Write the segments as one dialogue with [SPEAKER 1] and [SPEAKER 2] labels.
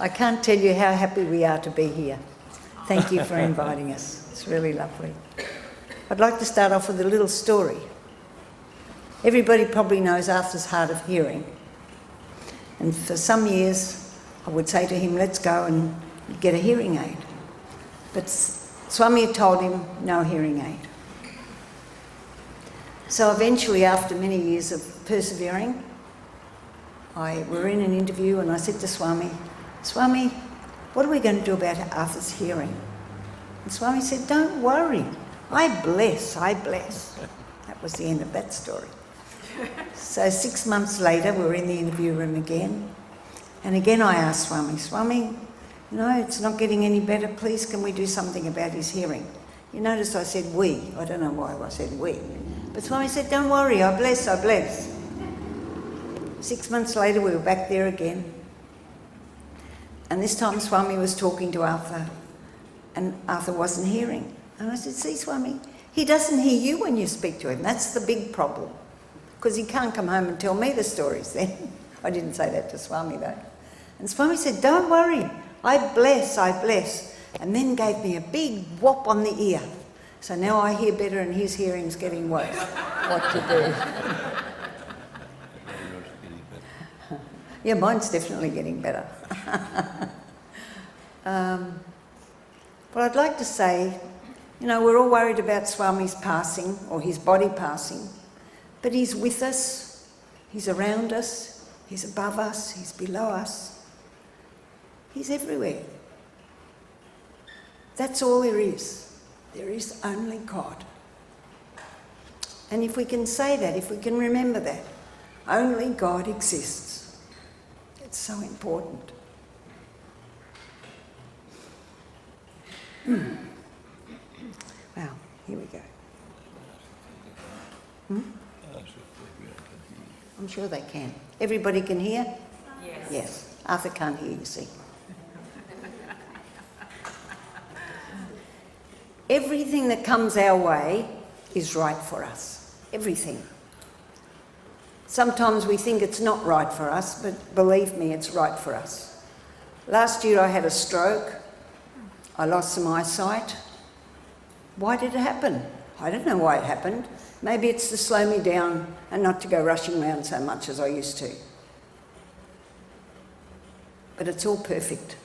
[SPEAKER 1] I can't tell you how happy we are to be here. Thank you for inviting us. It's really lovely. I'd like to start off with a little story. Everybody probably knows Arthur's hard of hearing. And for some years, I would say to him, let's go and get a hearing aid. But Swami had told him, no hearing aid. So eventually, after many years of persevering, we're in an interview and I said to Swami, Swami, what are we going to do about Arthur's hearing? And Swami said, don't worry, I bless. That was the end of that story. So 6 months later, we were in the interview room again. And again I asked Swami, it's not getting any better, please can we do something about his hearing? You notice I said we. I don't know why I said we. But Swami said, don't worry, I bless. 6 months later, we were back there again. And this time Swami was talking to Arthur, and Arthur wasn't hearing. And I said, see, Swami, he doesn't hear you when you speak to him. That's the big problem. Because he can't come home and tell me the stories then. I didn't say that to Swami though. And Swami said, don't worry, I bless. And then gave me a big whop on the ear. So now I hear better and his hearing's getting worse. What to do? Yeah, mine's definitely getting better. But I'd like to say, we're all worried about Swami's passing, or his body passing, but he's with us, he's around us, he's above us, he's below us. He's everywhere. That's all there is. There is only God. And if we can say that, if we can remember that, only God exists. It's so important. Wow, here we go. I'm sure they can. Everybody can hear? Yes. Yes. Arthur can't hear, you see. Everything that comes our way is right for us. Everything. Sometimes we think it's not right for us, but believe me, it's right for us. Last year I had a stroke. I lost some eyesight. Why did it happen? I don't know why it happened. Maybe it's to slow me down and not to go rushing around so much as I used to. But it's all perfect.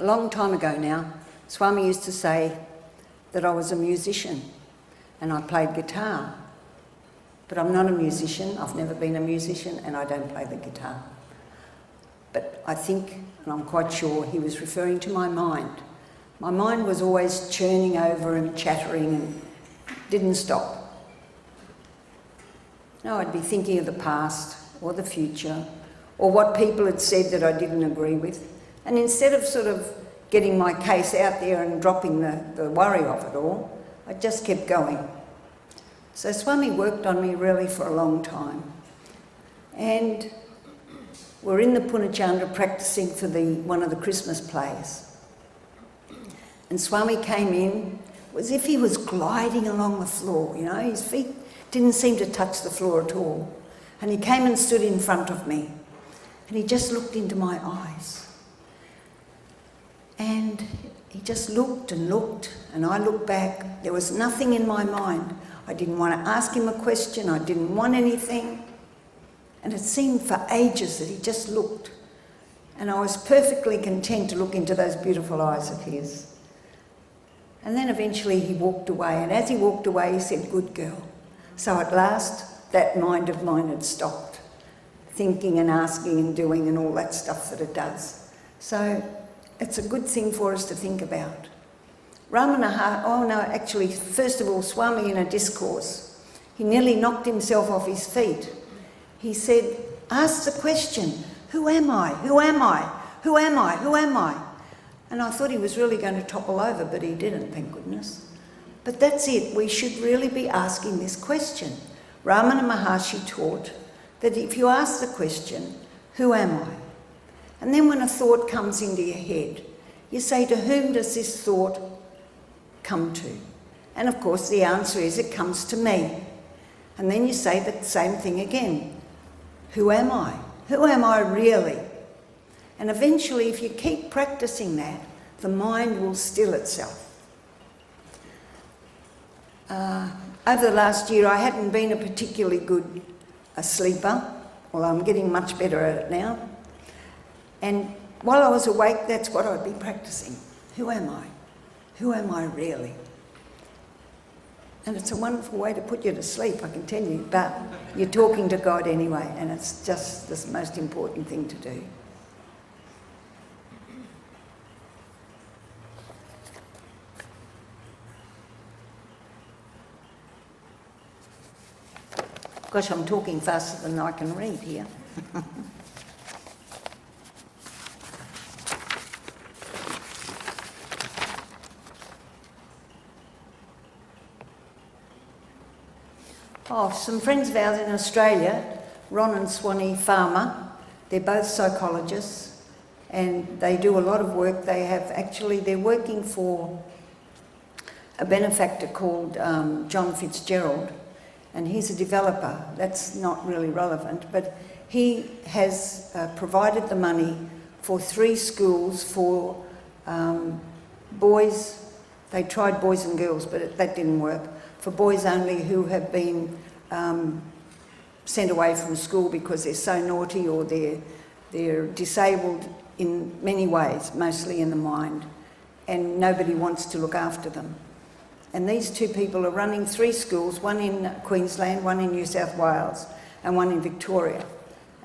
[SPEAKER 1] A long time ago now, Swami used to say that I was a musician and I played guitar. But I'm not a musician, I've never been a musician, and I don't play the guitar. But I think, and I'm quite sure, he was referring to my mind. My mind was always churning over and chattering and didn't stop. No, I'd be thinking of the past or the future or what people had said that I didn't agree with. And instead of sort of getting my case out there and dropping the worry of it all, I just kept going. So Swami worked on me really for a long time. And we're in the Punachandra practicing for one of the Christmas plays. And Swami came in as if he was gliding along the floor, his feet didn't seem to touch the floor at all. And he came and stood in front of me. And he just looked into my eyes. And he just looked, and I looked back. There was nothing in my mind. I didn't want to ask him a question. I didn't want anything. And it seemed for ages that he just looked. And I was perfectly content to look into those beautiful eyes of his. And then eventually he walked away. And as he walked away, he said, good girl. So at last, that mind of mine had stopped thinking and asking and doing and all that stuff that it does. So it's a good thing for us to think about. First of all, Swami in a discourse, he nearly knocked himself off his feet. He said, ask the question, who am I? Who am I? Who am I? Who am I? And I thought he was really going to topple over, but he didn't, thank goodness. But that's it, we should really be asking this question. Ramana Maharshi taught that if you ask the question, who am I? And then when a thought comes into your head, you say, to whom does this thought come to? And of course the answer is, it comes to me. And then you say the same thing again. Who am I? Who am I really? And eventually, if you keep practicing that, the mind will still itself. Over the last year, I hadn't been a particularly good sleeper, although I'm getting much better at it now. And while I was awake, that's what I'd be practicing. Who am I? Who am I really? And it's a wonderful way to put you to sleep, I can tell you, but you're talking to God anyway, and it's just the most important thing to do. Gosh, I'm talking faster than I can read here. Oh, some friends of ours in Australia, Ron and Swami Farmer, they're both psychologists and they do a lot of work. They're working for a benefactor called John Fitzgerald, and he's a developer. That's not really relevant, but he has provided the money for 3 schools for boys. They tried boys and girls, but that didn't work. For boys only who have been sent away from school because they're so naughty or they're disabled in many ways, mostly in the mind, and nobody wants to look after them. And these 2 people are running 3 schools, one in Queensland, one in New South Wales, and one in Victoria.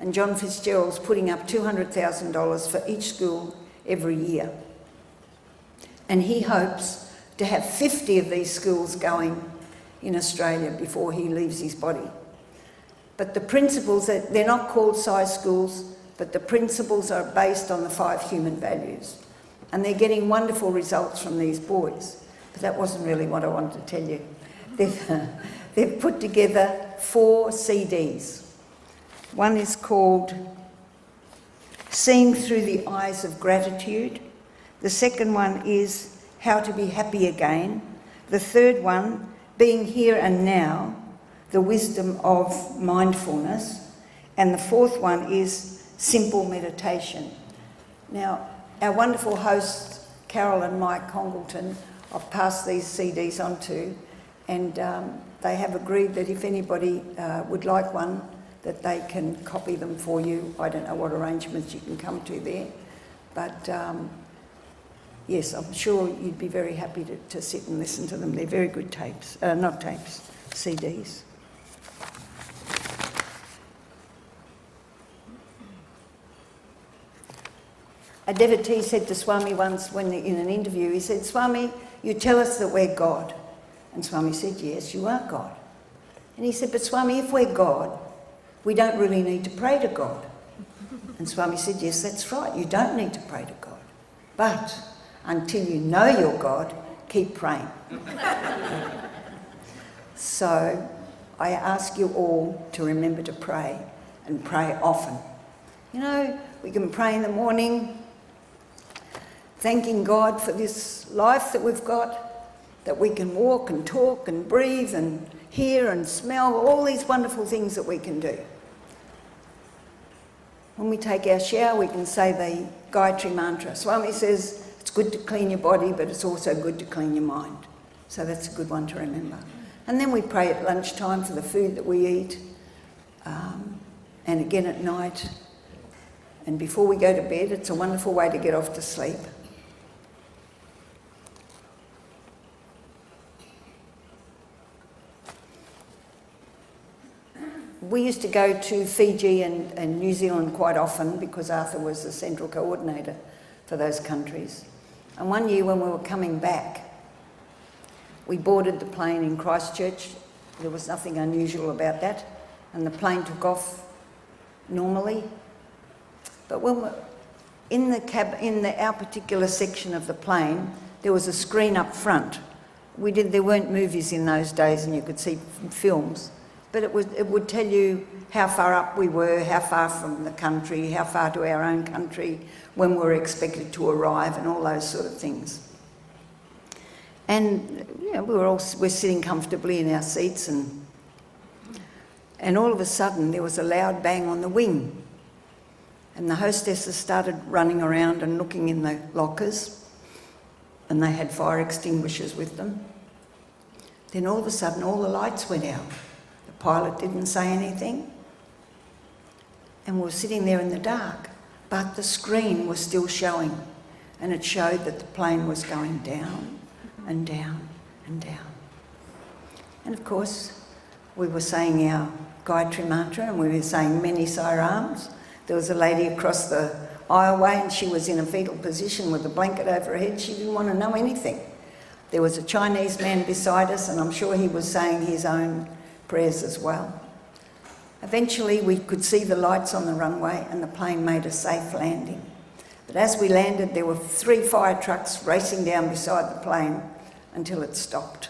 [SPEAKER 1] And John Fitzgerald's putting up $200,000 for each school every year. And he hopes to have 50 of these schools going in Australia before he leaves his body. But the principles, they're not called size schools, but the principles are based on the 5 human values. And they're getting wonderful results from these boys. But that wasn't really what I wanted to tell you. They've put together 4 CDs. One is called Seeing Through the Eyes of Gratitude. The second one is How to Be Happy Again. The third one, Being Here and Now, the Wisdom of Mindfulness. And the fourth one is Simple Meditation. Now, our wonderful hosts, Carol and Mike Congleton, I've passed these CDs on to, and they have agreed that if anybody would like one, that they can copy them for you. I don't know what arrangements you can come to there, but yes, I'm sure you'd be very happy to sit and listen to them. They're very good tapes, not tapes, CDs. A devotee said to Swami once when in an interview, he said, "Swami, you tell us that we're God." And Swami said, "Yes, you are God." And he said, "But Swami, if we're God, we don't really need to pray to God." And Swami said, "Yes, that's right, you don't need to pray to God. But until you know you're God, keep praying." So I ask you all to remember to pray, and pray often. You know, we can pray in the morning, thanking God for this life that we've got, that we can walk and talk and breathe and hear and smell, all these wonderful things that we can do. When we take our shower, we can say the Gayatri mantra. Swami says it's good to clean your body, but it's also good to clean your mind. So that's a good one to remember. And then we pray at lunchtime for the food that we eat, and again at night. And before we go to bed, it's a wonderful way to get off to sleep. We used to go to Fiji and New Zealand quite often because Arthur was the central coordinator for those countries. And one year when we were coming back, we boarded the plane in Christchurch. There was nothing unusual about that. And the plane took off normally. But when we're in our particular section of the plane, there was a screen up front. There weren't movies in those days and you could see films. But it would tell you how far up we were, how far from the country, how far to our own country, when we were expected to arrive, and all those sort of things. And you know, we're sitting comfortably in our seats, and And all of a sudden there was a loud bang on the wing. And the hostesses started running around and looking in the lockers, and they had fire extinguishers with them. Then all of a sudden all the lights went out. The pilot didn't say anything, and we were sitting there in the dark, but the screen was still showing, and it showed that the plane was going down and down and down. And of course we were saying our Gayatri mantra, and we were saying many Sairams. There was a lady across the aisleway, and she was in a fetal position with a blanket over her head. She didn't want to know anything. There was a Chinese man beside us, and I'm sure he was saying his own prayers as well. Eventually we could see the lights on the runway, and the plane made a safe landing. But as we landed, there were 3 fire trucks racing down beside the plane until it stopped.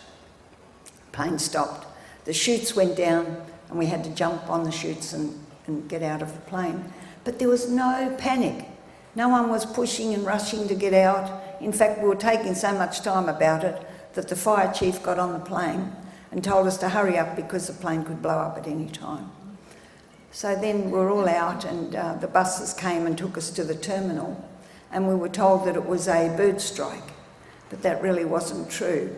[SPEAKER 1] The plane stopped. The chutes went down, and we had to jump on the chutes and get out of the plane. But there was no panic. No one was pushing and rushing to get out. In fact, we were taking so much time about it that the fire chief got on the plane and told us to hurry up because the plane could blow up at any time. So then we were all out, and the buses came and took us to the terminal, and we were told that it was a bird strike, but that really wasn't true.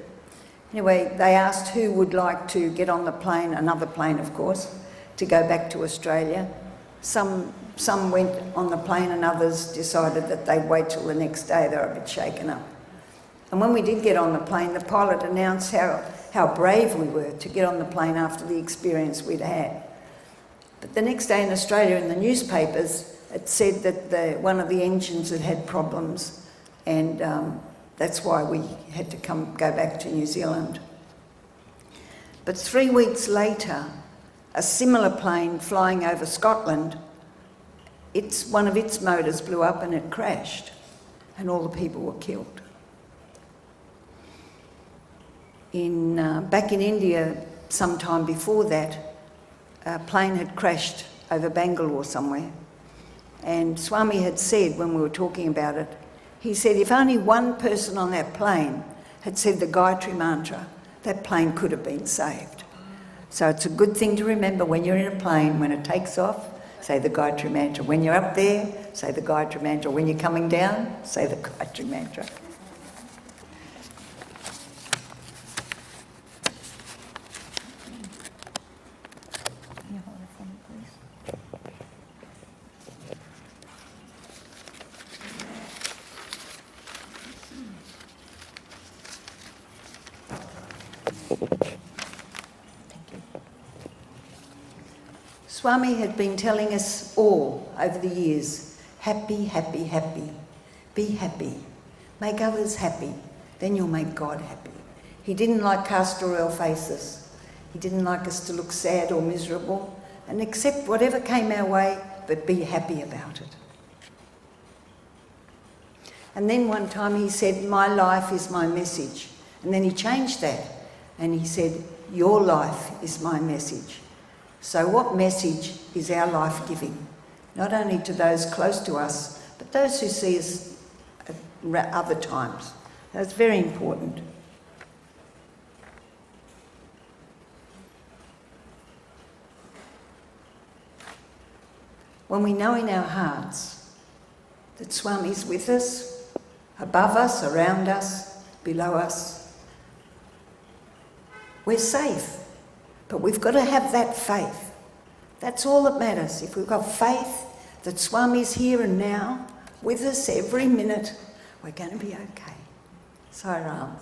[SPEAKER 1] Anyway, they asked who would like to get on the plane, another plane of course, to go back to Australia. Some went on the plane, and others decided that they'd wait till the next day. They were a bit shaken up. And when we did get on the plane, the pilot announced how brave we were to get on the plane after the experience we'd had. But the next day in Australia, in the newspapers, it said that one of the engines had problems, and that's why we had to go back to New Zealand. But 3 weeks later, a similar plane flying over Scotland, one of its motors blew up and it crashed, and all the people were killed. Back in India, sometime before that, a plane had crashed over Bangalore somewhere, and Swami had said, when we were talking about it, he said if only one person on that plane had said the Gayatri mantra, that plane could have been saved. So it's a good thing to remember when you're in a plane, when it takes off, say the Gayatri mantra. When you're up there, say the Gayatri mantra. When you're coming down, say the Gayatri mantra. Swami had been telling us all over the years, happy, happy, happy. Be happy. Make others happy. Then you'll make God happy. He didn't like castor oil faces. He didn't like us to look sad or miserable, and accept whatever came our way, but be happy about it. And then one time he said, my life is my message. And then he changed that, and he said, your life is my message. So what message is our life giving? Not only to those close to us, but those who see us at other times. That's very important. When we know in our hearts that Swami is with us, above us, around us, below us, we're safe. But we've got to have that faith. That's all that matters. If we've got faith that Swami's here and now, with us every minute, we're going to be okay. Sairam.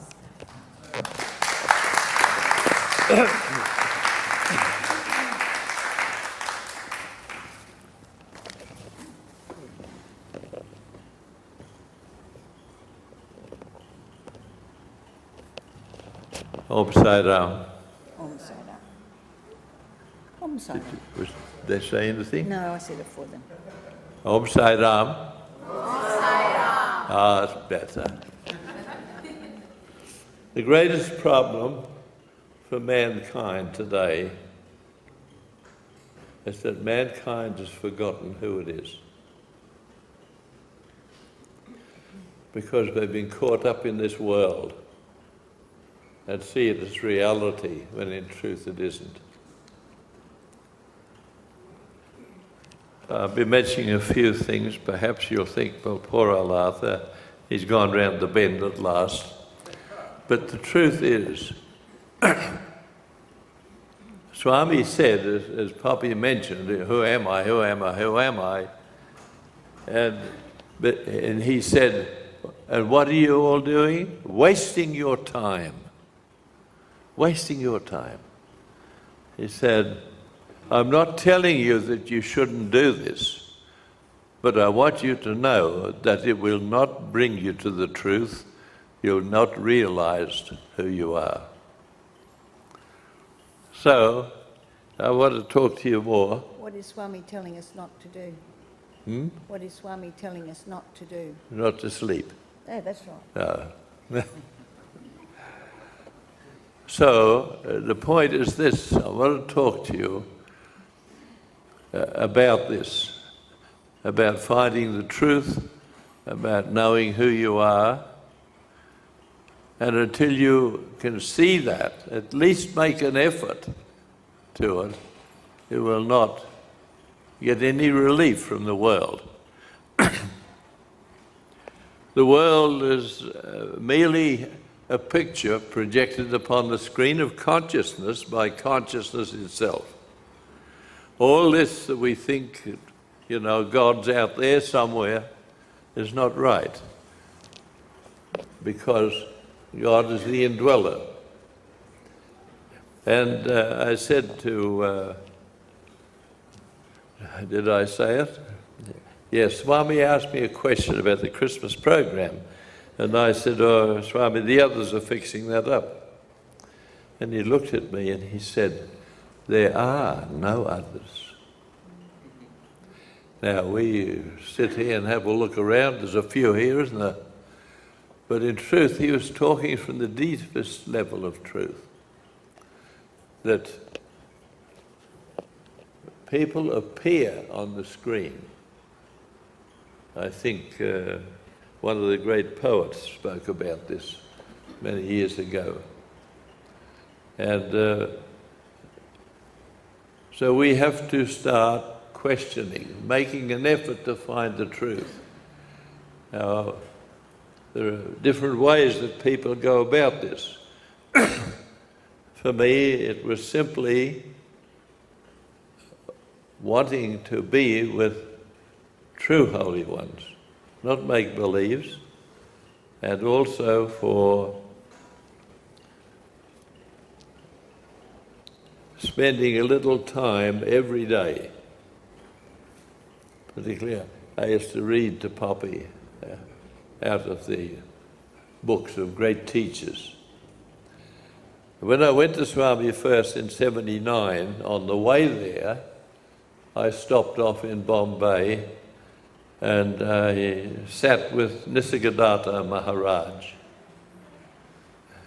[SPEAKER 2] Om Sairam.
[SPEAKER 1] Om Sairam. Om Sairam.
[SPEAKER 2] Did they say anything?
[SPEAKER 1] No, I said it for them.
[SPEAKER 2] Om Sairam.
[SPEAKER 3] Om Sairam.
[SPEAKER 2] Ah, that's better. The greatest problem for mankind today is that mankind has forgotten who it is. Because they've been caught up in this world and see it as reality when in truth it isn't. I'll be mentioning a few things. Perhaps you'll think, well, poor old Arthur, he's gone round the bend at last. But the truth is, Swami said, as Poppy mentioned, who am I, who am I, who am I? And he said, and what are you all doing? Wasting your time. Wasting your time. He said, I'm not telling you that you shouldn't do this, but I want you to know that it will not bring you to the truth. You'll not realize who you are. So, I want to talk to you more.
[SPEAKER 1] What is Swami telling us not to do? What is Swami telling us not to do?
[SPEAKER 2] Not to sleep.
[SPEAKER 1] Oh, that's right.
[SPEAKER 2] No. So, the point is this. I want to talk to you about this, about finding the truth, about knowing who you are. And until you can see that, at least make an effort to it, you will not get any relief from the world. The world is merely a picture projected upon the screen of consciousness by consciousness itself. All this that we think, you know, God's out there somewhere, is not right, because God is the indweller. And I said to, did I say it? Yes, Swami asked me a question about the Christmas program. And I said, oh, Swami, the others are fixing that up. And he looked at me and he said, there are no others. Now, we sit here and have a look around. There's a few here, isn't there? But in truth, he was talking from the deepest level of truth. That people appear on the screen. I think one of the great poets spoke about this many years ago. And so we have to start questioning, making an effort to find the truth. Now, there are different ways that people go about this. For me, it was simply wanting to be with true holy ones, not make-believes, and also for spending a little time every day. Particularly, I used to read to Poppy out of the books of great teachers. When I went to Swami first in '79, on the way there, I stopped off in Bombay and I sat with Nisargadatta Maharaj.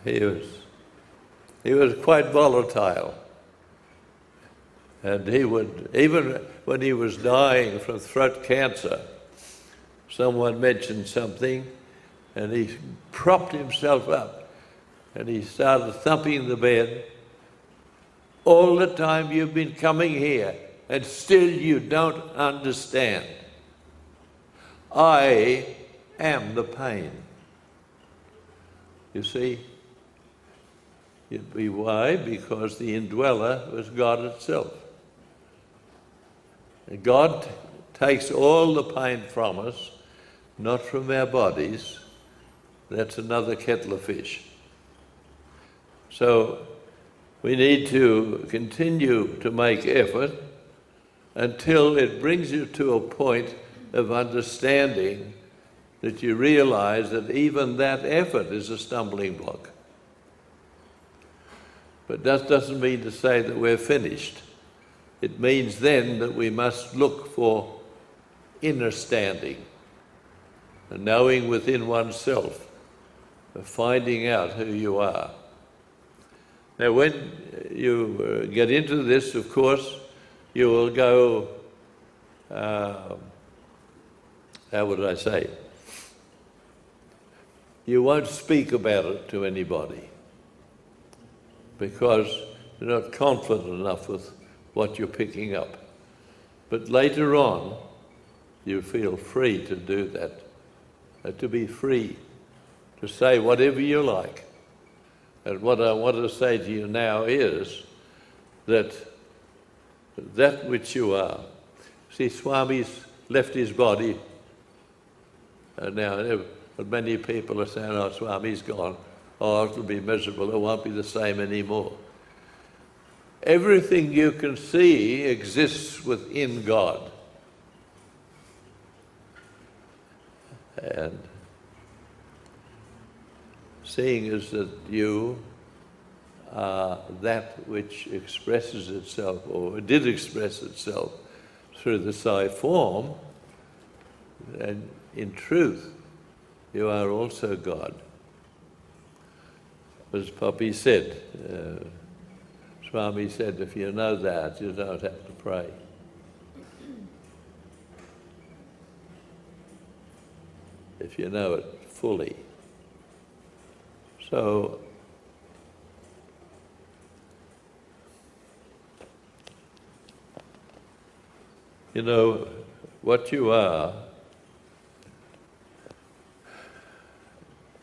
[SPEAKER 2] He was quite volatile. And he would, even when he was dying from throat cancer, someone mentioned something and he propped himself up and he started thumping the bed. All the time you've been coming here and still you don't understand. I am the pain. You see? Why? Because the indweller was God itself. And God takes all the pain from us, not from our bodies. That's another kettle of fish. So we need to continue to make effort until it brings you to a point of understanding that you realize that even that effort is a stumbling block. But that doesn't mean to say that we're finished. It means then that we must look for inner standing, and knowing within oneself, finding out who you are. Now, when you get into this, of course, you will go, how would I say? You won't speak about it to anybody because you're not confident enough with what you're picking up. But later on, you feel free to do that, to be free to say whatever you like. And what I want to say to you now is that which you are. See, Swami's left his body, and now many people are saying, oh, Swami's gone. Oh, it'll be miserable, it won't be the same anymore. Everything you can see exists within God. And seeing is that you are that which expresses itself, or did express itself, through the psi form, and in truth, you are also God. As Poppy said, Swami said, if you know that, you don't have to pray. If you know it fully. So, you know, what you are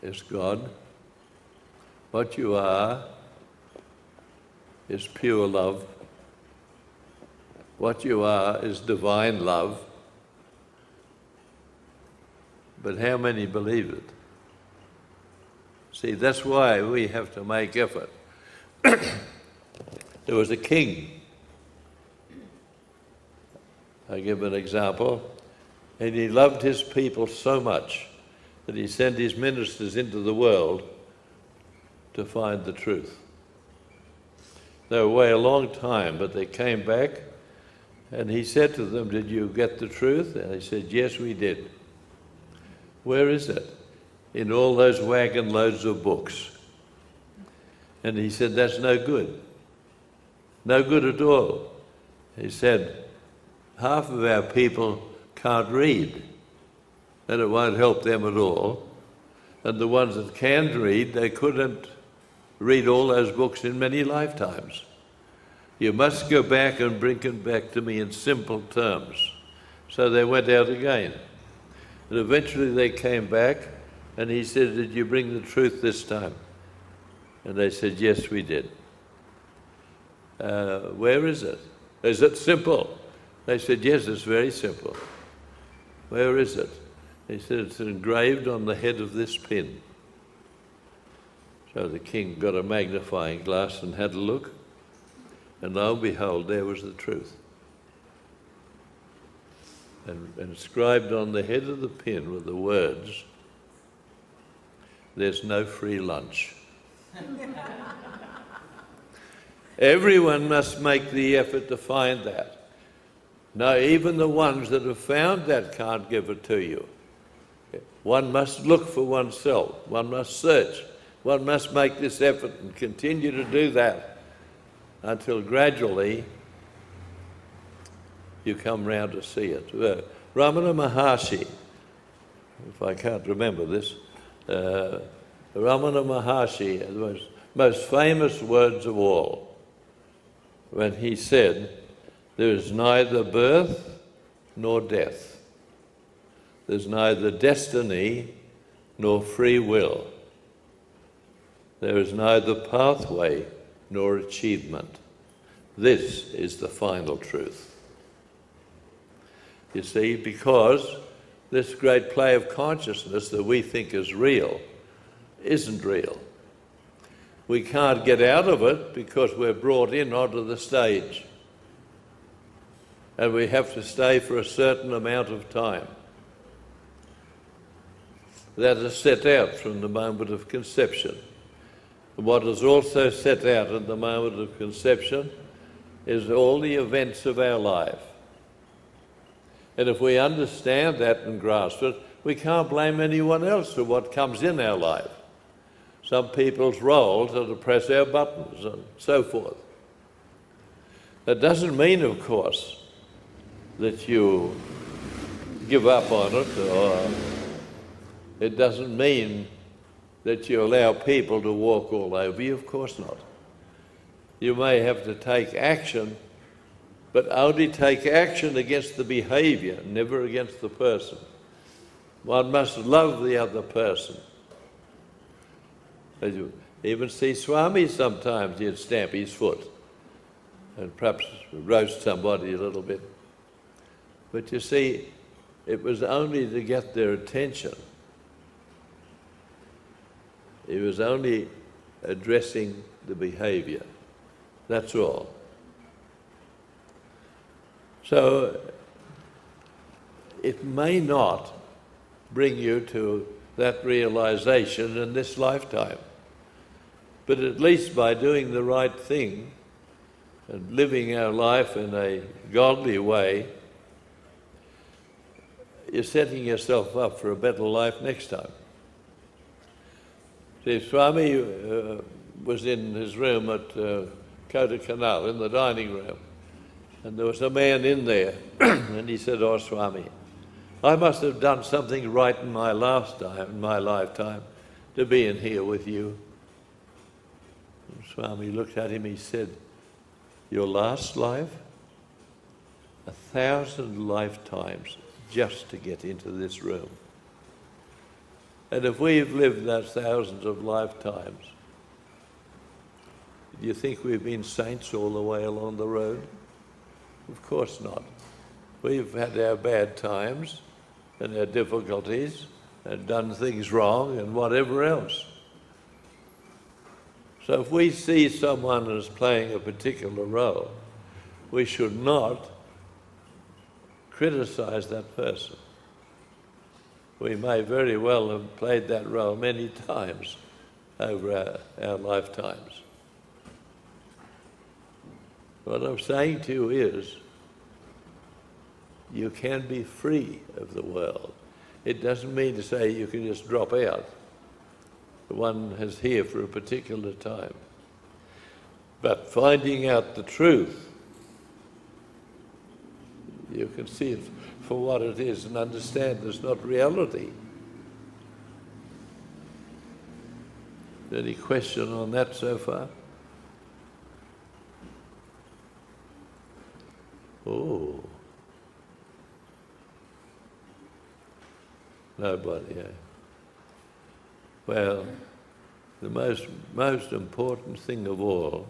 [SPEAKER 2] is God. What you are is pure love. What you are is divine love. But how many believe it? See, that's why we have to make effort. There was a king. I give an example. And he loved his people so much that he sent his ministers into the world to find the truth. They were away a long time, but they came back, and he said to them, did you get the truth? And they said, yes, we did. Where is it? In all those wagon loads of books. And he said, that's no good. No good at all. He said, half of our people can't read, and it won't help them at all. And the ones that can read, they couldn't read all those books in many lifetimes. You must go back and bring it back to me in simple terms. So they went out again. And eventually they came back, and he said, did you bring the truth this time? And they said, yes, we did. Where is it? Is it simple? They said, yes, it's very simple. Where is it? He said, it's engraved on the head of this pin. So the king got a magnifying glass and had a look, and lo and behold, there was the truth. And inscribed on the head of the pin were the words, there's no free lunch. Everyone must make the effort to find that. No, even the ones that have found that can't give it to you. One must look for oneself. One must search. One must make this effort and continue to do that until gradually you come round to see it. Ramana Maharshi, if I can't remember this, Ramana Maharshi, the most famous words of all, when he said, there is neither birth nor death. There's neither destiny nor free will. There is neither pathway nor achievement. This is the final truth. You see, because this great play of consciousness that we think is real isn't real. We can't get out of it because we're brought in onto the stage. And we have to stay for a certain amount of time. That is set out from the moment of conception. What is also set out at the moment of conception is all the events of our life. And if we understand that and grasp it, we can't blame anyone else for what comes in our life. Some people's roles are to press our buttons and so forth. That doesn't mean, of course, that you give up on it, or it doesn't mean that you allow people to walk all over you. Of course not. You may have to take action but only take action against the behaviour, never against the person. One must love the other person. As you even see Swami sometimes, he'd stamp his foot and perhaps roast somebody a little bit. But you see, it was only to get their attention. He was only addressing the behaviour. That's all. So it may not bring you to that realization in this lifetime, but at least by doing the right thing and living our life in a godly way, you're setting yourself up for a better life next time. See, Swami was in his room at Kodaikanal, in the dining room, and there was a man in there, and he said, "Oh, Swami, I must have done something right in my lifetime, to be in here with you." And Swami looked at him, he said, "Your last life? 1,000 lifetimes just to get into this room. And if we've lived those thousands of lifetimes, do you think we've been saints all the way along the road? Of course not. We've had our bad times and our difficulties and done things wrong and whatever else. So if we see someone as playing a particular role, we should not criticize that person. We may very well have played that role many times over our lifetimes. What I'm saying to you is, you can be free of the world. It doesn't mean to say you can just drop out. One is here for a particular time. But finding out the truth, you can see it for what it is and understand it's not reality. Any question on that so far? Oh. Nobody, eh? Well, the most important thing of all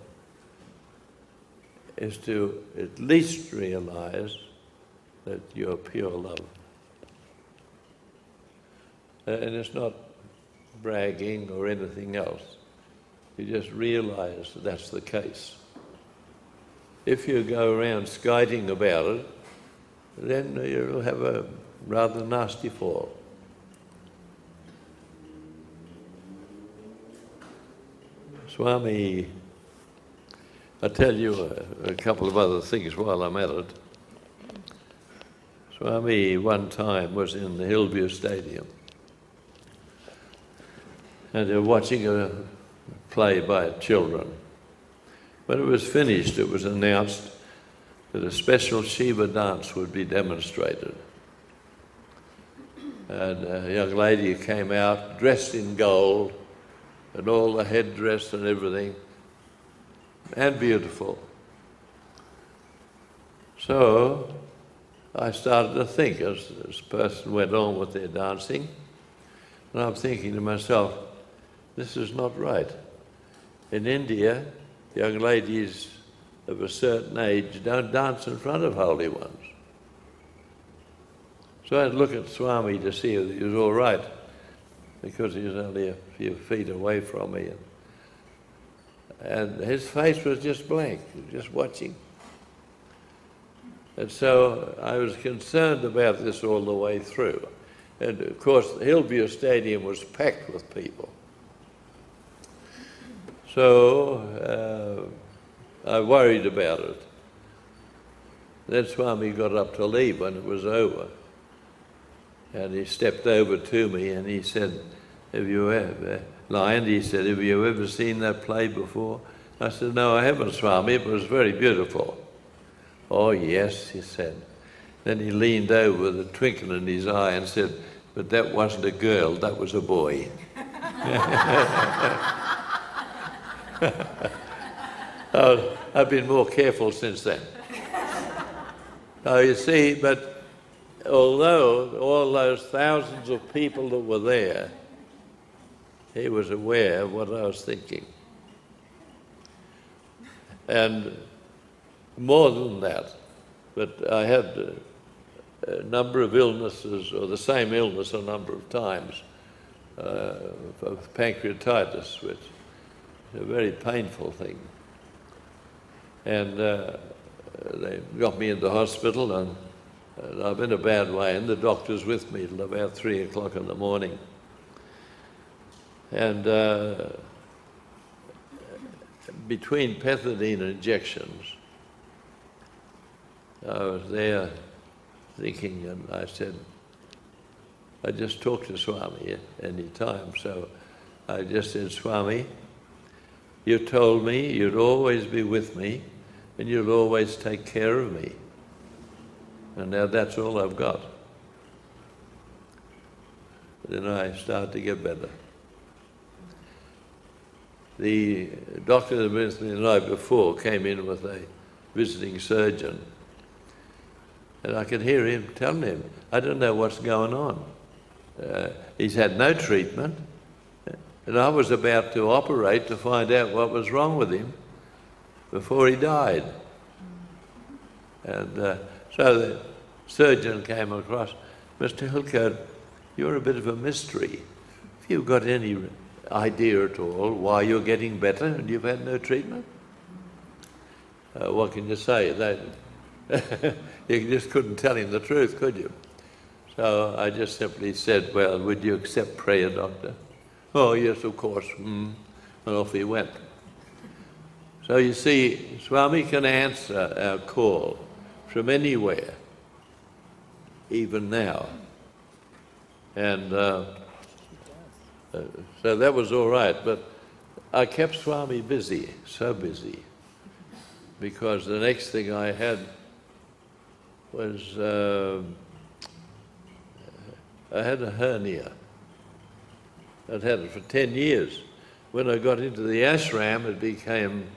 [SPEAKER 2] is to at least realize that you're pure love. And it's not bragging or anything else. You just realize that's the case. If you go around skiting about it, then you'll have a rather nasty fall. Swami, I'll tell you a couple of other things while I'm at it. Swami one time was in the Hillview Stadium, and they were watching a play by children. When it was finished, it was announced that a special Shiva dance would be demonstrated. And a young lady came out dressed in gold, and all the headdress and everything, and beautiful. So I started to think as this person went on with their dancing, and I'm thinking to myself, this is not right. In India, young ladies of a certain age don't dance in front of holy ones. So I'd look at Swami to see if he was all right, because he was only a few feet away from me. And his face was just blank, just watching. And so I was concerned about this all the way through. And of course, Hillview Stadium was packed with people. So I worried about it. Then Swami got up to leave when it was over. And he stepped over to me and he said, "Have you ever, Lion," he said, "have you ever seen that play before?" I said, "No, I haven't, Swami, but it was very beautiful." "Oh, yes," he said. Then he leaned over with a twinkle in his eye and said, "But that wasn't a girl, that was a boy." I've been more careful since then. So you see, but although all those thousands of people that were there, he was aware of what I was thinking. And more than that, but I had a number of illnesses, or the same illness a number of times, of pancreatitis, which is a very painful thing. And they got me into hospital, and I'm in a bad way, and the doctor's with me till about 3 o'clock in the morning. And between pethidine injections, I was there thinking, and I said, I just talked to Swami at any time, so I just said, Swami, you told me you'd always be with me and you'd always take care of me. And now that's all I've got. Then I started to get better. The doctor that was with me the night before came in with a visiting surgeon, and I could hear him telling him, I don't know what's going on. He's had no treatment, and I was about to operate to find out what was wrong with him before he died. And so the surgeon came across, Mr. Hillcoat, you're a bit of a mystery. Have you got any idea at all why you're getting better and you've had no treatment? What can you say? You just couldn't tell him the truth, could you? So I just simply said, well, would you accept prayer, doctor? Oh, yes, of course. And off he went. So you see, Swami can answer our call from anywhere, even now. And so that was all right, but I kept Swami busy, so busy, because the next thing I had was I had a hernia. I'd had it for 10 years. When I got into the ashram, it became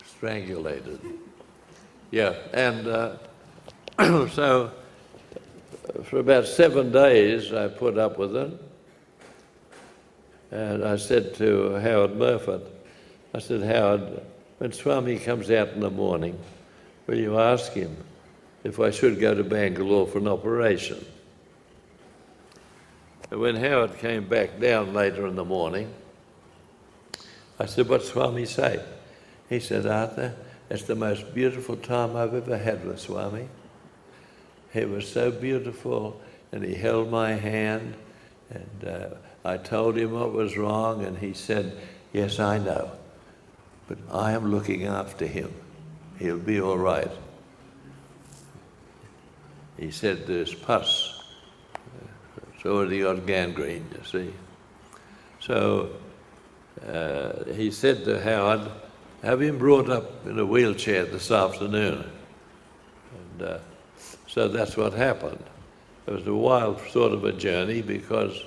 [SPEAKER 2] strangulated. Yeah, and so for about 7 days I put up with it. And I said to Howard Murphy, I said, Howard, when Swami comes out in the morning, will you ask him if I should go to Bangalore for an operation? And when Howard came back down later in the morning, I said, what'd Swami say? He said, Arthur, it's the most beautiful time I've ever had with Swami. He was so beautiful, and he held my hand, and I told him what was wrong, and he said, yes, I know, but I am looking after him. He'll be all right. He said, there's pus. It's already got gangrene, you see. So he said to Howard, have him brought up in a wheelchair this afternoon. And so that's what happened. It was a wild sort of a journey because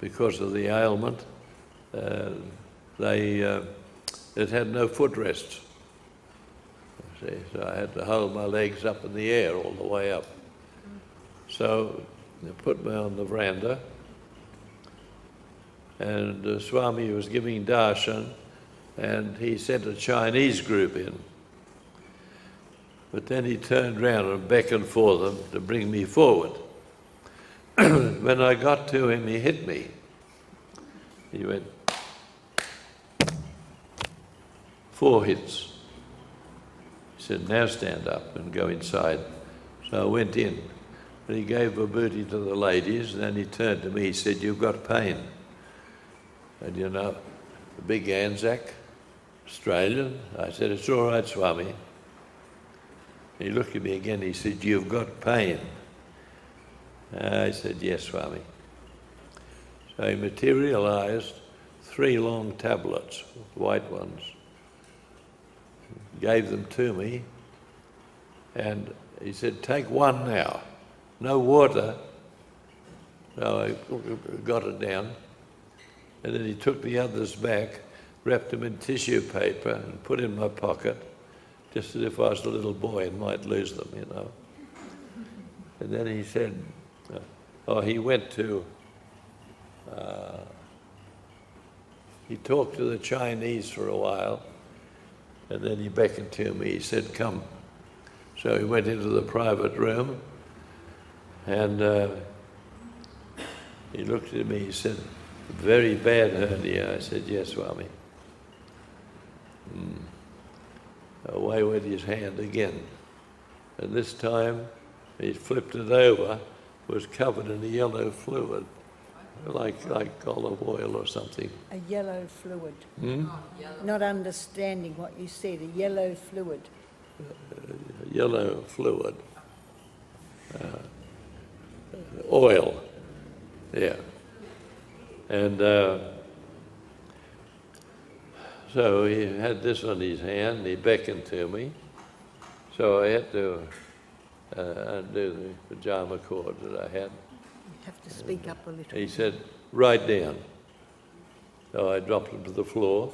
[SPEAKER 2] of the ailment. It had no footrests. See, so I had to hold my legs up in the air all the way up. So they put me on the veranda, and Swami was giving darshan, and he sent a Chinese group in. But then he turned round and beckoned for them to bring me forward. When I got to him, he hit me. He went, 4 hits. He said, now stand up and go inside. So I went in, and he gave vibhuti to the ladies, and then he turned to me, he said, you've got pain. And you know, the big Anzac, Australian. I said, it's all right, Swami. He looked at me again, he said, you've got pain. I said, yes, Swami. So he materialized 3 long tablets, white ones, gave them to me, and he said, take one now, no water. So I got it down, And then he took the others back, wrapped them in tissue paper and put in my pocket, just as if I was a little boy and might lose them, you know. And then he said, he went to, he talked to the Chinese for a while, and then he beckoned to me. He said, come. So he went into the private room, and he looked at me, he said, very bad hernia. I said, yes, Swami. Away went his hand again. And this time, he flipped it over, was covered in a yellow fluid, like olive oil or something.
[SPEAKER 1] A yellow fluid. Not understanding what you said, a yellow fluid.
[SPEAKER 2] Yellow fluid. Oil. Yeah. And so he had this on his hand, he beckoned to me. So I had to undo the pajama cord that I had.
[SPEAKER 1] You have to speak up a little.
[SPEAKER 2] He said, write down. So I dropped him to the floor,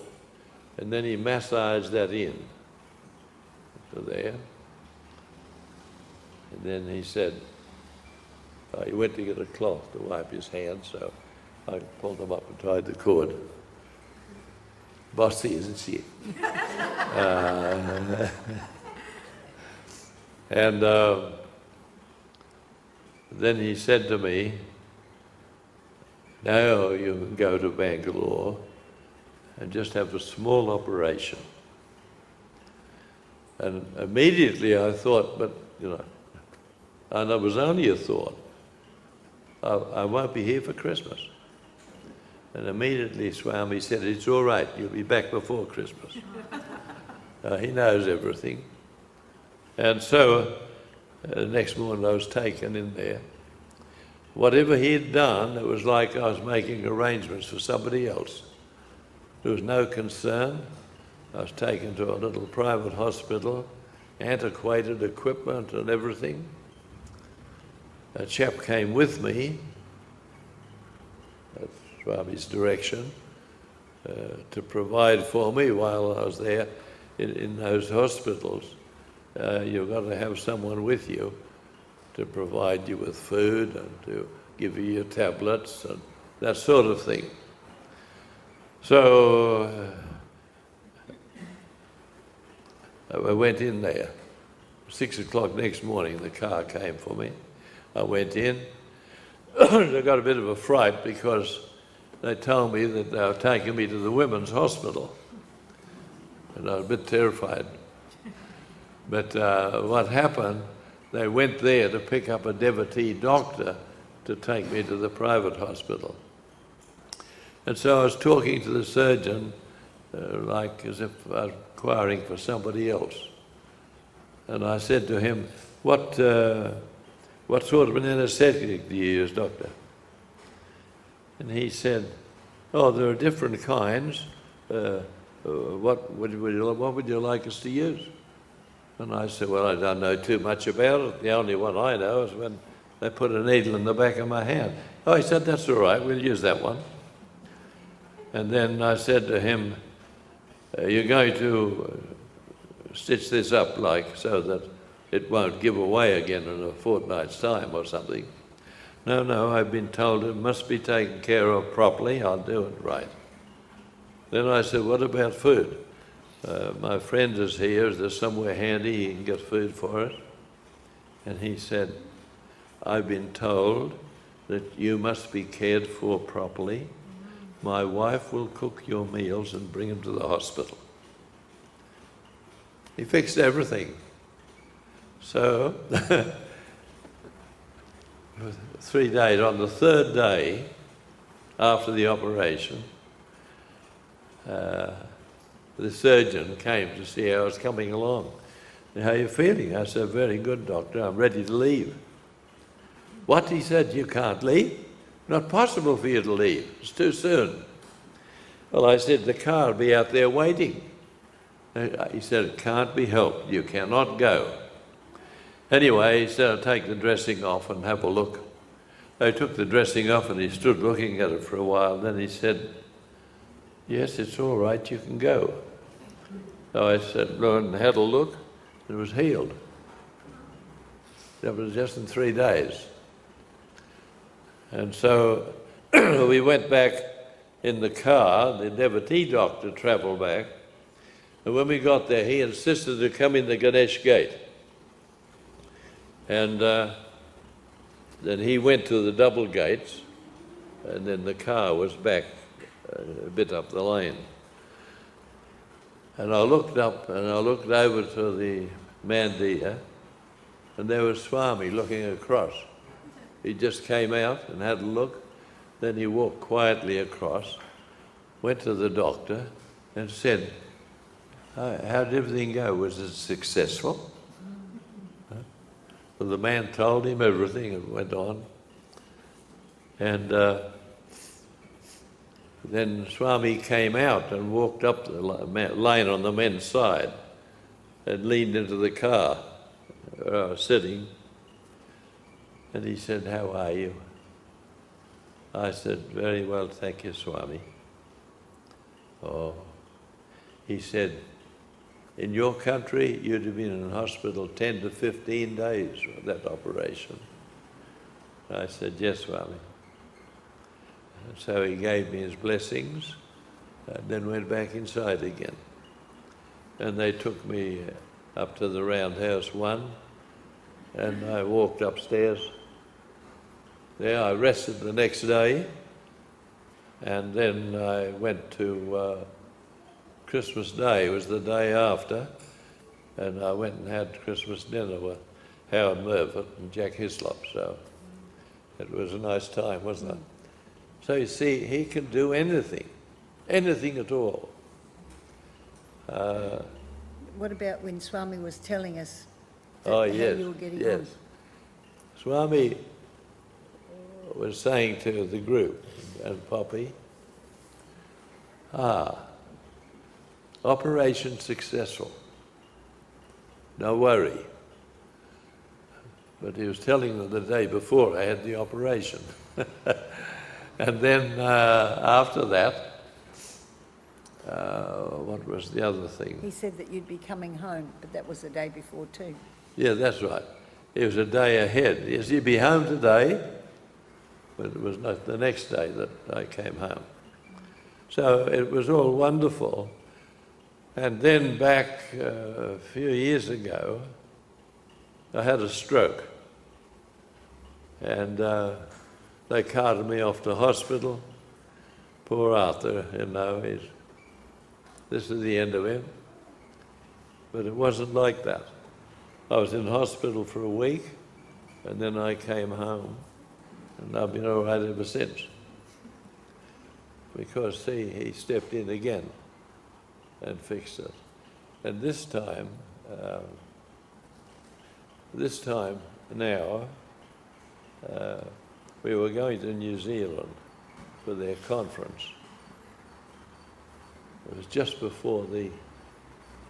[SPEAKER 2] and then he massaged that in to there. And then he said, he went to get a cloth to wipe his hands, so I pulled him up and tied the cord. Bossy, isn't she? And then he said to me, now you can go to Bangalore and just have a small operation. And immediately I thought, but, you know, and it was only a thought, I won't be here for Christmas. And immediately Swami said, it's all right, you'll be back before Christmas. He knows everything. And so the next morning I was taken in there. Whatever he had done, it was like I was making arrangements for somebody else. There was no concern. I was taken to a little private hospital, antiquated equipment and everything. A chap came with me, at Swami's direction, to provide for me while I was there in those hospitals. You've got to have someone with you to provide you with food and to give you your tablets and that sort of thing. So I went in there. 6 o'clock next morning, the car came for me. I went in. I got a bit of a fright because they told me that they were taking me to the women's hospital. And I was a bit terrified. But what happened, they went there to pick up a devotee doctor to take me to the private hospital. And so I was talking to the surgeon like as if I was inquiring for somebody else. And I said to him, what sort of an anesthetic do you use, doctor? And he said, oh, there are different kinds. What would you like us to use? And I said, well, I don't know too much about it. The only one I know is when they put a needle in the back of my hand. Oh, he said, that's all right, we'll use that one. And then I said to him, you're going to stitch this up like so that it won't give away again in a fortnight's time or something. No, I've been told it must be taken care of properly, I'll do it right. Then I said, what about food? My friend is here, is there somewhere handy he can get food for us? And he said, I've been told that you must be cared for properly. My wife will cook your meals and bring them to the hospital. He fixed everything. So, 3 days, on the third day after the operation, the surgeon came to see how I was coming along. How are you feeling? I said, very good, doctor, I'm ready to leave. What? He said, you can't leave? Not possible for you to leave, it's too soon. Well, I said, the car will be out there waiting. He said, it can't be helped, you cannot go. Anyway, he said, I'll take the dressing off and have a look. I took the dressing off and he stood looking at it for a while. Then he said, yes, it's all right, you can go. So I said, and had a look, and it was healed. That was just in 3 days. And so we went back in the car, the devotee doctor travelled back, and when we got there, he insisted to come in the Ganesh gate. And then he went to the double gates, and then the car was back a bit up the lane. And I looked up and I looked over to the mandir, and there was Swami looking across. He just came out and had a look, then he walked quietly across, went to the doctor and said, how did everything go? Was it successful? Well, the man told him everything and went on. And then Swami came out and walked up the lane on the men's side and leaned into the car where I was sitting. And he said, how are you? I said, very well, thank you, Swami. Oh, he said, in your country, you'd have been in hospital 10 to 15 days for that operation. I said, yes, Swami. And so he gave me his blessings and then went back inside again. And they took me up to the Roundhouse 1 and I walked upstairs. There I rested the next day and then I went to Christmas Day, was the day after, and I went and had Christmas dinner with Howard Mervett and Jack Hislop, so it was a nice time, wasn't it? So you see, he can do anything, anything at all.
[SPEAKER 1] What about when Swami was telling us
[SPEAKER 2] how
[SPEAKER 1] you were getting on?
[SPEAKER 2] Swami was saying to the group and Poppy, operation successful, no worry. But he was telling them the day before I had the operation. And then after that, what was the other thing?
[SPEAKER 1] He said that you'd be coming home, but that was the day before too.
[SPEAKER 2] Yeah, that's right. It was a day ahead. Yes, he'd be home today, but it was not the next day that I came home. So it was all wonderful. And then back a few years ago, I had a stroke. And they carted me off to hospital. Poor Arthur, you know, this is the end of him. But it wasn't like that. I was in hospital for a week, and then I came home, and I've been all right ever since. Because, see, he stepped in again and fixed it. And this time now, we were going to New Zealand for their conference. It was just before the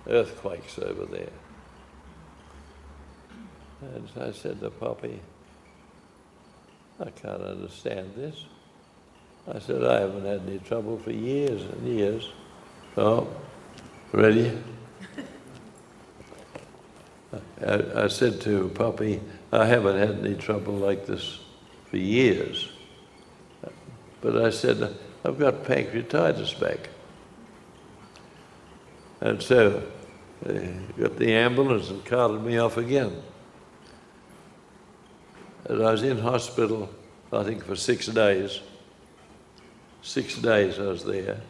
[SPEAKER 2] earthquakes over there. And so I said to Poppy, I can't understand this. I said, I haven't had any trouble for years and years. Oh, ready? I said to Poppy, I haven't had any trouble like this for years. But I said, I've got pancreatitis back. And so got the ambulance and carted me off again. And I was in hospital, I think, for 6 days. 6 days I was there.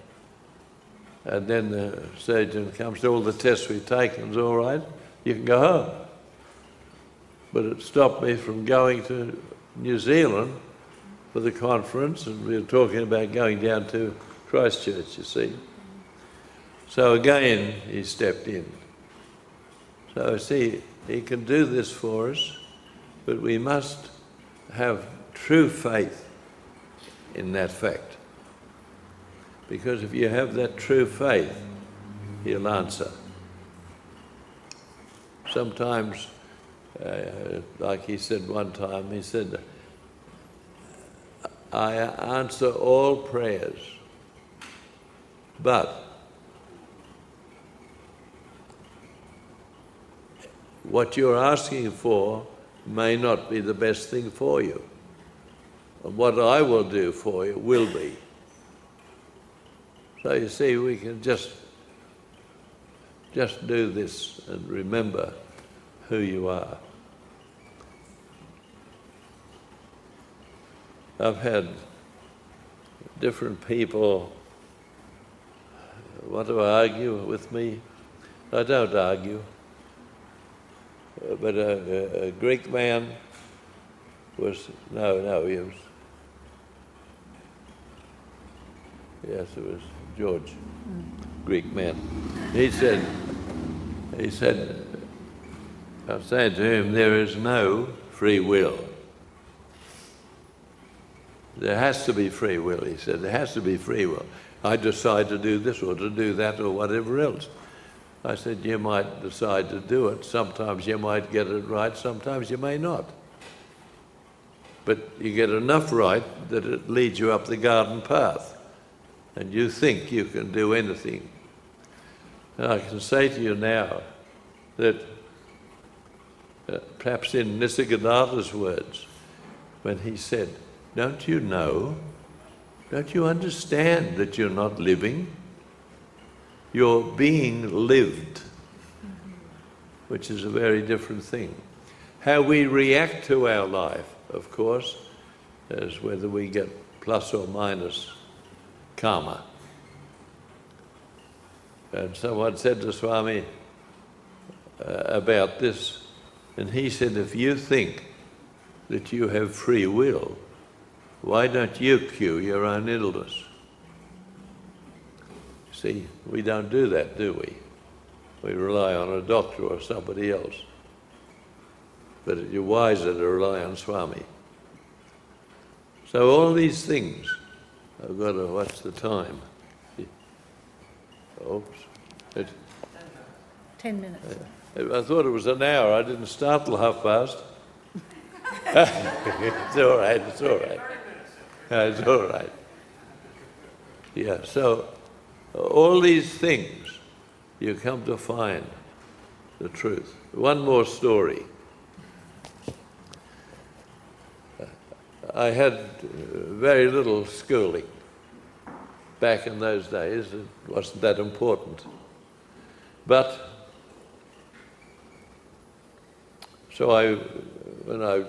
[SPEAKER 2] And then the surgeon comes to all the tests we've taken, it's all right, you can go home. But it stopped me from going to New Zealand for the conference, and we were talking about going down to Christchurch, you see. So again, he stepped in. So see, he can do this for us, but we must have true faith in that fact. Because if you have that true faith, he'll answer. Sometimes, like he said one time, he said, I answer all prayers, But what you're asking for may not be the best thing for you. And what I will do for you will be. So you see, we can just do this and remember who you are. I've had different people want to argue with me. I don't argue. But a Greek man was, he was, yes, it was George, Greek man. He said, I was saying to him, there is no free will. There has to be free will, he said. There has to be free will. I decide to do this or to do that or whatever else. I said, you might decide to do it. Sometimes you might get it right, sometimes you may not. But you get enough right that it leads you up the garden path. And you think you can do anything. And I can say to you now that perhaps in Nisargadatta's words, when he said, don't you know, don't you understand that you're not living? You're being lived, which is a very different thing. How we react to our life, of course, is whether we get plus or minus karma. And someone said to Swami about this, and he said, if you think that you have free will, why don't you cure your own illness? See, we don't do that, do we? We rely on a doctor or somebody else. But you're wiser to rely on Swami. So all these things, I've got to watch the time. Oops.
[SPEAKER 3] 10 minutes.
[SPEAKER 2] I thought it was an hour. I didn't start till past. It's all right, it's all right. It's all right. Yeah, so all these things, you come to find the truth. One more story. I had very little schooling. Back in those days, it wasn't that important. But, so when I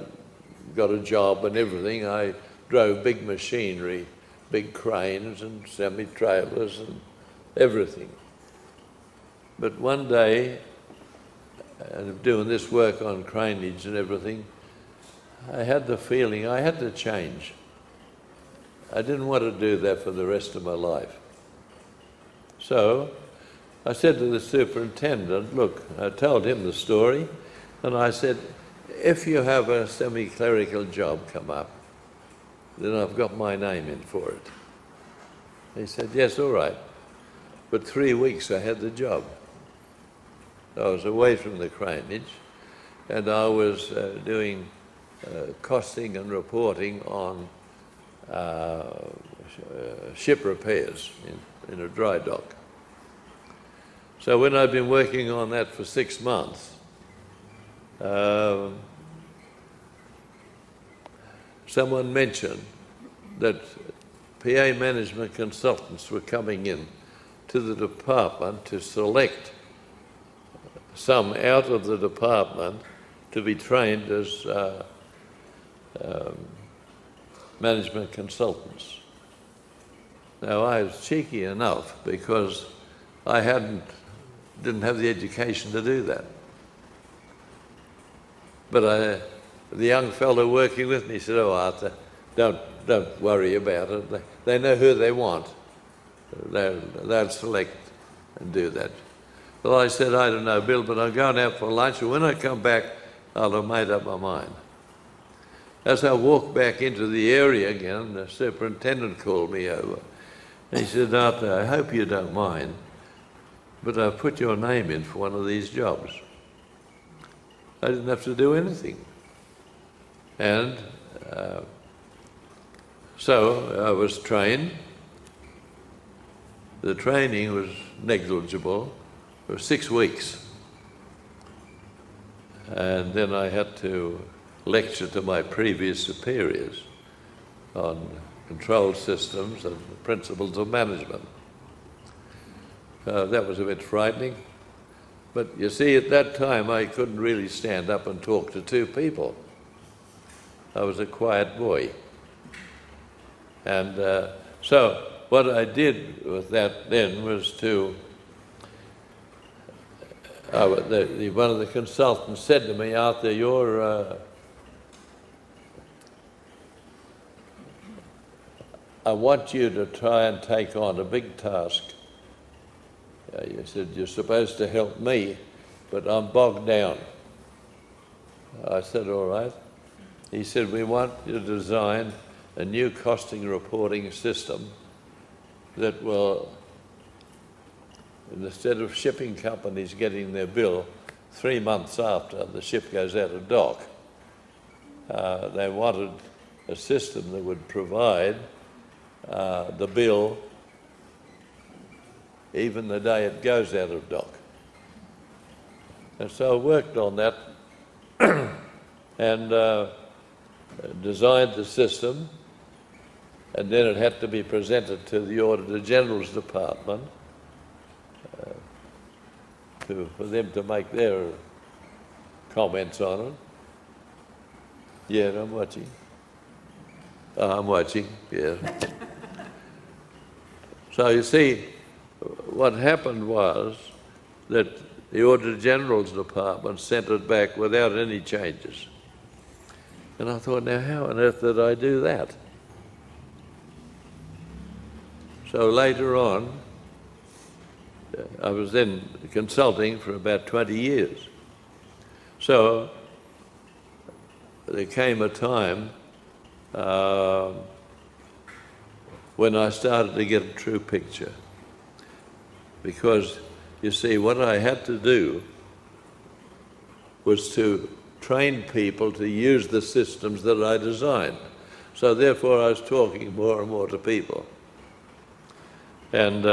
[SPEAKER 2] got a job and everything, I drove big machinery, big cranes and semi-trailers and everything. But one day, doing this work on craneage and everything, I had the feeling I had to change. I didn't want to do that for the rest of my life. So I said to the superintendent, look, I told him the story, and I said, if you have a semi-clerical job come up, then I've got my name in for it. He said, yes, all right. But 3 weeks I had the job. I was away from the craneage, and I was doing costing and reporting on ship repairs in a dry dock. So when I'd been working on that for 6 months, someone mentioned that PA management consultants were coming in to the department to select some out of the department to be trained as management consultants. Now I was cheeky enough because I didn't have the education to do that. But the young fellow working with me said, oh Arthur, don't worry about it. They know who they want. They'll select and do that. Well, I said, I don't know, Bill, but I'm going out for lunch, and when I come back, I'll have made up my mind. As I walked back into the area again, the superintendent called me over. And he said, Arthur, I hope you don't mind, but I've put your name in for one of these jobs. I didn't have to do anything. And so I was trained, the training was negligible. It was 6 weeks. And then I had to lecture to my previous superiors on control systems and principles of management. That was a bit frightening. But you see, at that time, I couldn't really stand up and talk to two people. I was a quiet boy. And so what I did with that then was to, one of the consultants said to me, Arthur, I want you to try and take on a big task. He said, you're supposed to help me, but I'm bogged down. I said, all right. He said, we want you to design a new costing reporting system that will, instead of shipping companies getting their bill 3 months after the ship goes out of dock, they wanted a system that would provide the bill even the day it goes out of dock. And so I worked on that and designed the system, and then it had to be presented to the Auditor General's Department for them to make their comments on it. Yeah, I'm watching. Oh, I'm watching, yeah. So you see, what happened was that the Auditor General's Department sent it back without any changes. And I thought, now how on earth did I do that? So later on, I was then consulting for about 20 years. So there came a time when I started to get a true picture. Because, you see, what I had to do was to train people to use the systems that I designed. So therefore I was talking more and more to people. And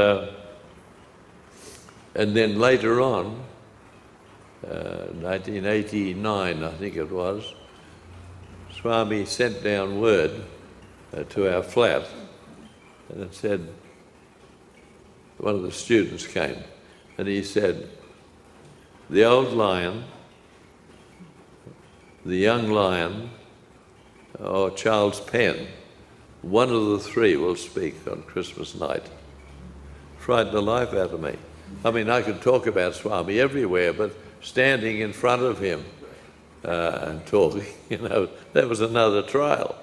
[SPEAKER 2] then later on, 1989 I think it was, Swami sent down word to our flat, and it said, one of the students came, and he said, the old lion, the young lion, or Charles Penn, one of the three will speak on Christmas night. Frightened the life out of me. I mean, I could talk about Swami everywhere, but standing in front of him and talking, that was another trial.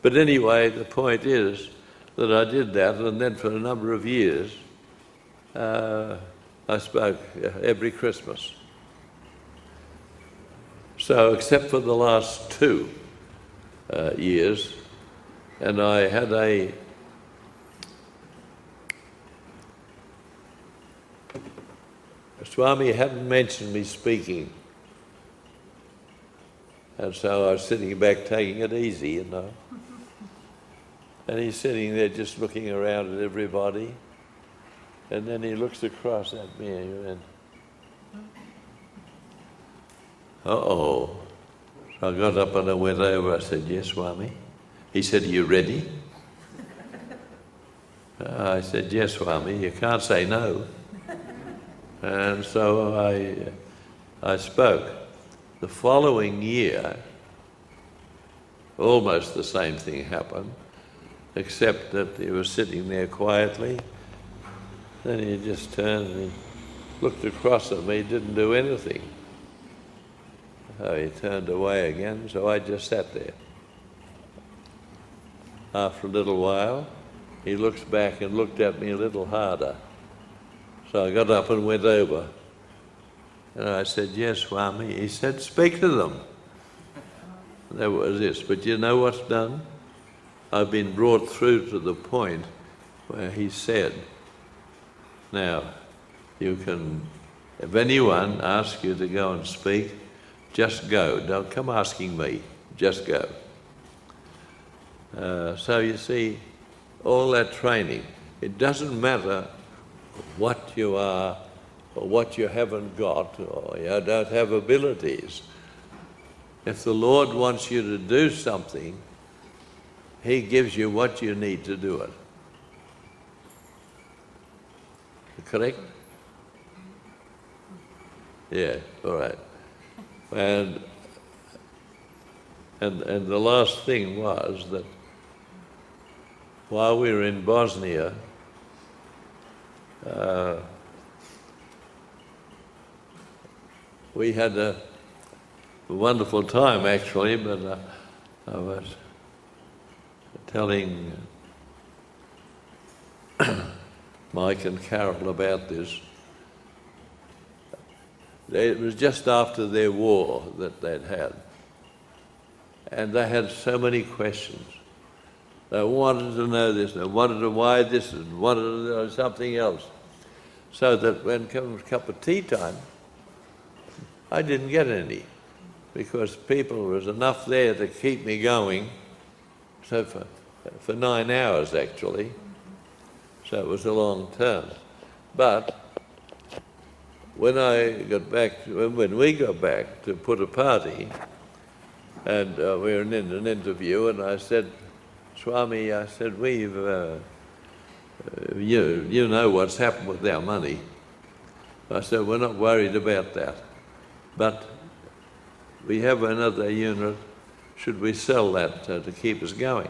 [SPEAKER 2] But anyway, the point is that I did that, and then for a number of years, I spoke every Christmas. So, except for the last 2 years, and I had Swami hadn't mentioned me speaking. And so I was sitting back taking it easy, And he's sitting there just looking around at everybody. And then he looks across at me and he went, uh-oh. So I got up and I went over. I said, yes, Swami. He said, are you ready? I said, yes, Swami. You can't say no. And so I spoke. The following year, almost the same thing happened, except that he was sitting there quietly. Then he just turned and he looked across at me, didn't do anything. So he turned away again, so I just sat there. After a little while, he looks back and looked at me a little harder. So I got up and went over. And I said, yes, Swami. He said, speak to them. And that was this. But you know what's done? I've been brought through to the point where he said, now, you can, if anyone asks you to go and speak, just go. Don't come asking me, just go. So you see, all that training, It doesn't matter what you are or what you haven't got or you don't have abilities. If the Lord wants you to do something, He gives you what you need to do it. Correct? Yeah, all right. And the last thing was that while we were in Bosnia, we had a wonderful time actually, but I was telling Mike and Carol about this. It was just after their war that they'd had. And they had so many questions. They wanted to know this, they wanted to know why this, and wanted to know something else. So that when came a cup of tea time, I didn't get any, because there was enough there to keep me going, so for 9 hours actually, so it was a long term. But when we got back to put a party, and we were in an interview, and I said, Swami, I said, you know what's happened with our money. I said, we're not worried about that. But we have another unit, should we sell that to keep us going?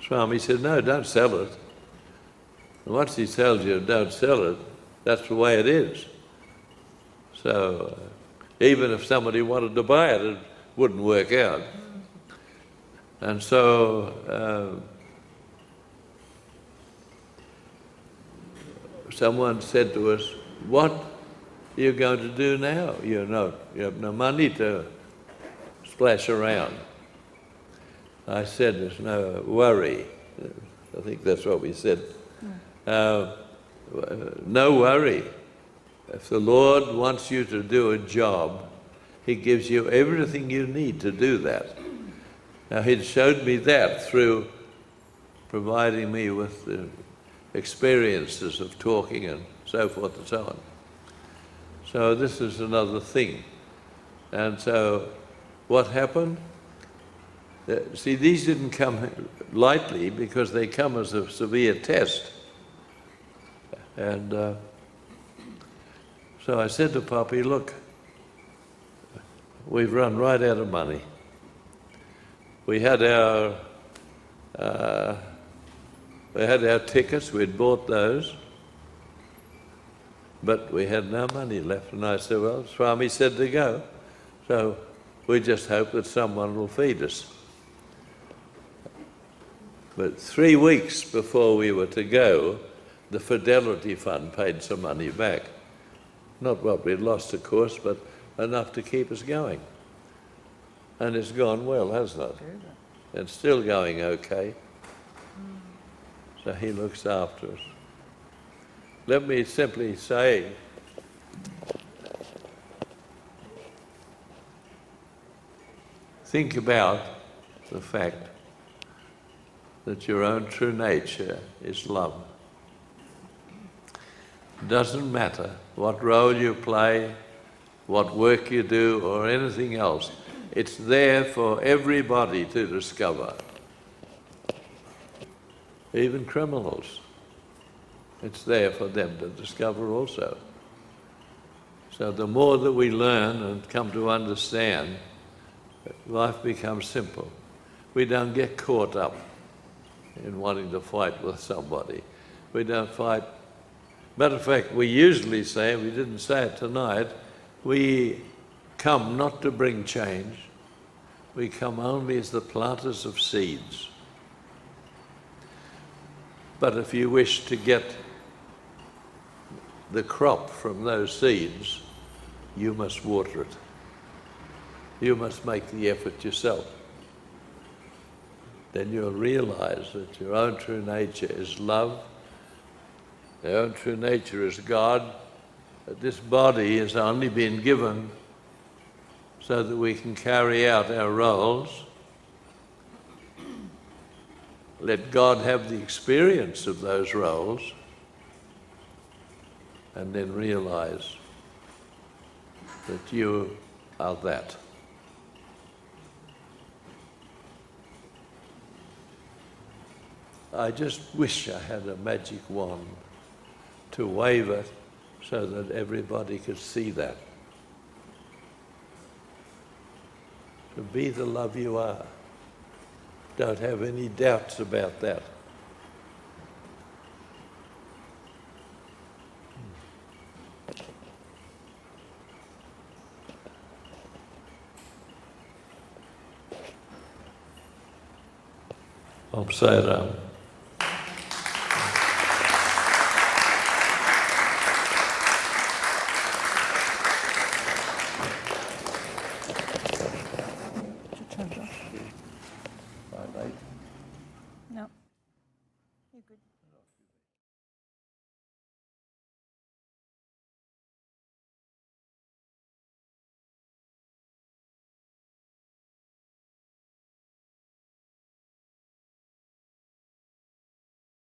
[SPEAKER 2] Swami said, no, don't sell it. And once he tells you don't sell it, that's the way it is. So even if somebody wanted to buy it, it wouldn't work out. And so someone said to us, what are you going to do now? You have no money to splash around. I said, there's no worry. I think that's what we said. No worry. If the Lord wants you to do a job, He gives you everything you need to do that. Now, He showed me that through providing me with the experiences of talking and so forth and so on. So this is another thing. And so what happened? See, these didn't come lightly because they come as a severe test. And so I said to Poppy, look, we've run right out of money. We had our tickets, we'd bought those, but we had no money left. And I said, well, Swami said to go, so we just hope that someone will feed us. But 3 weeks before we were to go, the Fidelity Fund paid some money back. Not what we'd lost, of course, but enough to keep us going. And it's gone well, hasn't it? It's still going okay. So He looks after us. Let me simply say, think about the fact that your own true nature is love. It doesn't matter what role you play, what work you do, or anything else. It's there for everybody to discover. Even criminals. It's there for them to discover also. So the more that we learn and come to understand, life becomes simple. We don't get caught up in wanting to fight with somebody. We don't fight. Matter of fact, we usually say, we didn't say it tonight, we come not to bring change, we come only as the planters of seeds. But if you wish to get the crop from those seeds, you must water it. You must make the effort yourself. Then you'll realize that your own true nature is love, your own true nature is God, that this body has only been given so that we can carry out our roles. let God have the experience of those roles and then realize that you are that. I just wish I had a magic wand to wave it so that everybody could see that. To be the love you are. Don't have any doubts about that. Om Sai Ram.